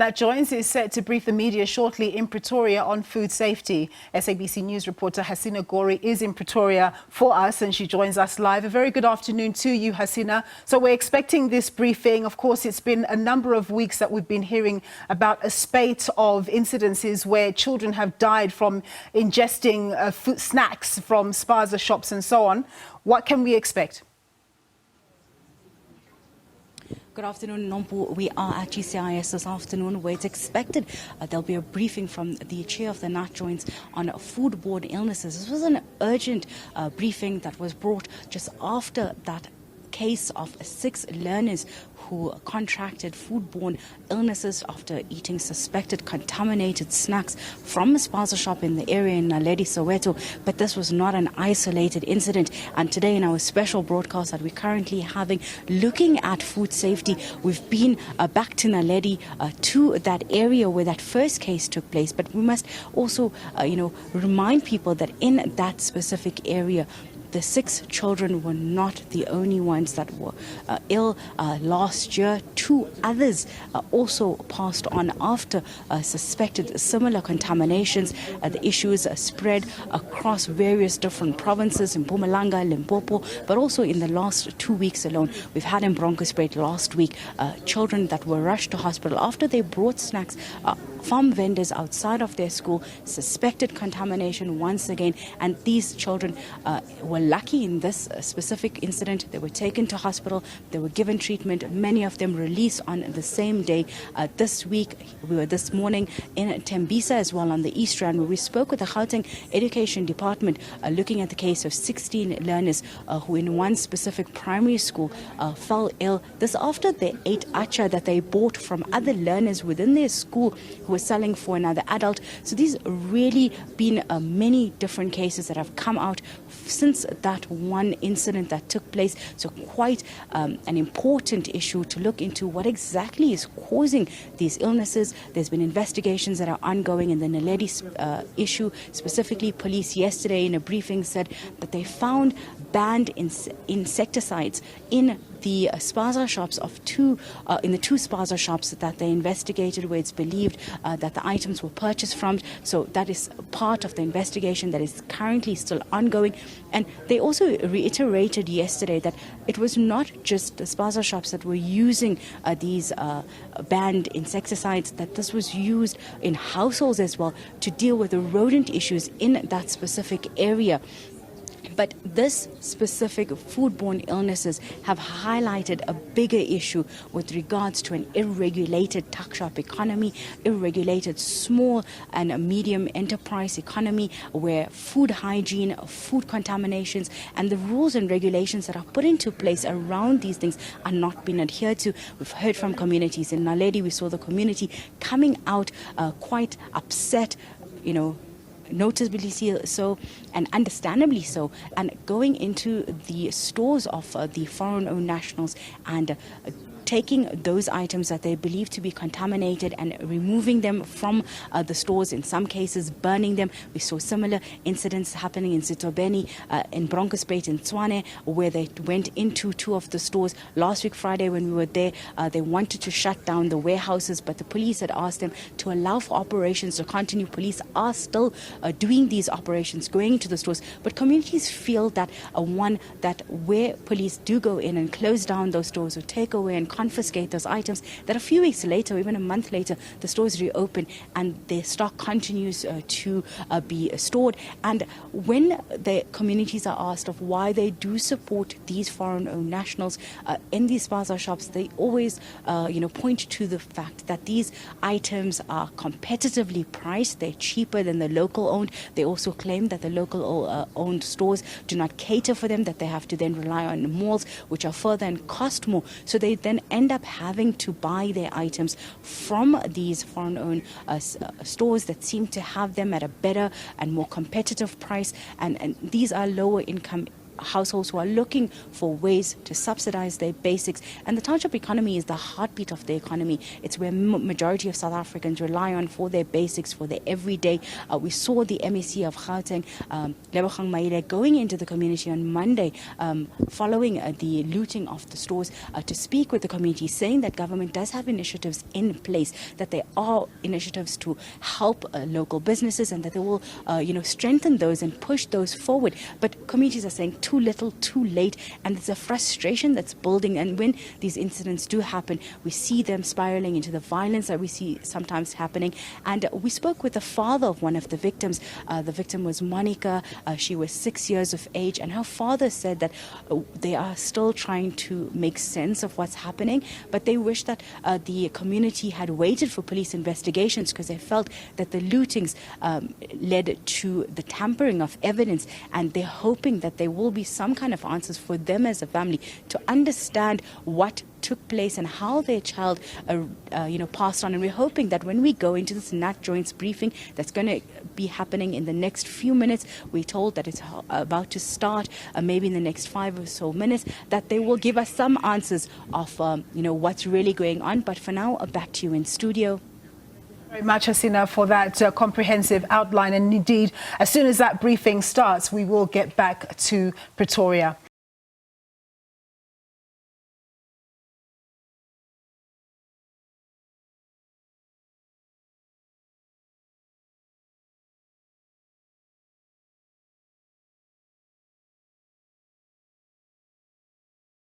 NATJOINTS is set to brief the media shortly in Pretoria on food safety. SABC News reporter Hasina Gori is in Pretoria for us and she joins us live. A very good afternoon to you, Hasina. So we're expecting this briefing. Of course, it's been a number of weeks that we've been hearing about a spate of incidences where children have died from ingesting food snacks from spaza shops and so on. What can we expect? Good afternoon, Nompu. We are at GCIS this afternoon where it's expected there'll be a briefing from the chair of the NATJOINTS on foodborne illnesses. This was an urgent briefing that was brought just after that case of 6 learners who contracted foodborne illnesses after eating suspected contaminated snacks from a spaza shop in the area in Naledi, Soweto. But this was not an isolated incident. And today in our special broadcast that we're currently having, looking at food safety, we've been back to Naledi, to that area where that first case took place. But we must also, remind people that in that specific area, the 6 children were not the only ones that were ill last year. 2 others also passed on after suspected similar contaminations. The issues spread across various different provinces in Mpumalanga, Limpopo, but also in the last 2 weeks alone. We've had in Bronkhorstspruit last week children that were rushed to hospital after they brought snacks from vendors outside of their school, suspected contamination once again, and these children were lucky in this specific incident. They were taken to hospital, they were given treatment, many of them released on the same day. This week, we were this morning in Tembisa as well on the East Rand, where we spoke with the Gauteng Education Department looking at the case of 16 learners who in one specific primary school fell ill. This after they ate acha that they bought from other learners within their school who were selling for another adult. So these really been many different cases that have come out since that one incident that took place. So quite an important issue to look into what exactly is causing these illnesses. There's been investigations that are ongoing in the Naledi issue. Specifically, police yesterday in a briefing said that they found banned insecticides in the spaza shops of in the 2 spaza shops that they investigated, where it's believed that the items were purchased from. So that is part of the investigation that is currently still ongoing. And they also reiterated yesterday that it was not just the spaza shops that were using these banned insecticides, that this was used in households as well to deal with the rodent issues in that specific area. But this specific foodborne illnesses have highlighted a bigger issue with regards to an irregulated tuck shop economy, irregulated small and medium enterprise economy, where food hygiene, food contaminations, and the rules and regulations that are put into place around these things are not being adhered to. We've heard from communities in Naledi. We saw the community coming out quite upset, noticeably so and understandably so, and going into the stores of the foreign-owned nationals and taking those items that they believe to be contaminated and removing them from the stores, in some cases burning them. We saw similar incidents happening in Sitobeni, in Bronkhorstspruit, in Tshwane, where they went into 2 of the stores. Last week, Friday, when we were there, they wanted to shut down the warehouses, but the police had asked them to allow for operations to continue. Police are still doing these operations, going into the stores, but communities feel that where police do go in and close down those stores or take away and confiscate those items, that a few weeks later, even a month later, the stores reopen and their stock continues to be stored. And when the communities are asked of why they do support these foreign-owned nationals in these spaza shops, they always point to the fact that these items are competitively priced. They're cheaper than the local-owned. They also claim that the local-owned stores do not cater for them, that they have to then rely on malls, which are further and cost more. So they then end up having to buy their items from these foreign-owned stores that seem to have them at a better and more competitive price. And these are lower income households who are looking for ways to subsidize their basics. And the township economy is the heartbeat of the economy. It's where majority of South Africans rely on for their basics, for their everyday. We saw the MEC of Gauteng, Lebogang Maile, going into the community on Monday following the looting of the stores to speak with the community, saying that government does have initiatives in place, that there are initiatives to help local businesses, and that they will strengthen those and push those forward. But communities are saying too little, too late, and there's a frustration that's building. And when these incidents do happen, we see them spiraling into the violence that we see sometimes happening. And we spoke with the father of one of the victims. The victim was Monica. She was 6 years of age, and her father said that they are still trying to make sense of what's happening, but they wish that the community had waited for police investigations, because they felt that the lootings led to the tampering of evidence, and they're hoping that there will be some kind of answers for them as a family to understand what took place and how their child passed on. And we're hoping that when we go into this NATJOINTS briefing that's going to be happening in the next few minutes, we're told that it's about to start maybe in the next 5 or so minutes, that they will give us some answers of what's really going on. But for now, back to you in studio. Very much, Hasina, for that comprehensive outline. And indeed, as soon as that briefing starts, we will get back to Pretoria.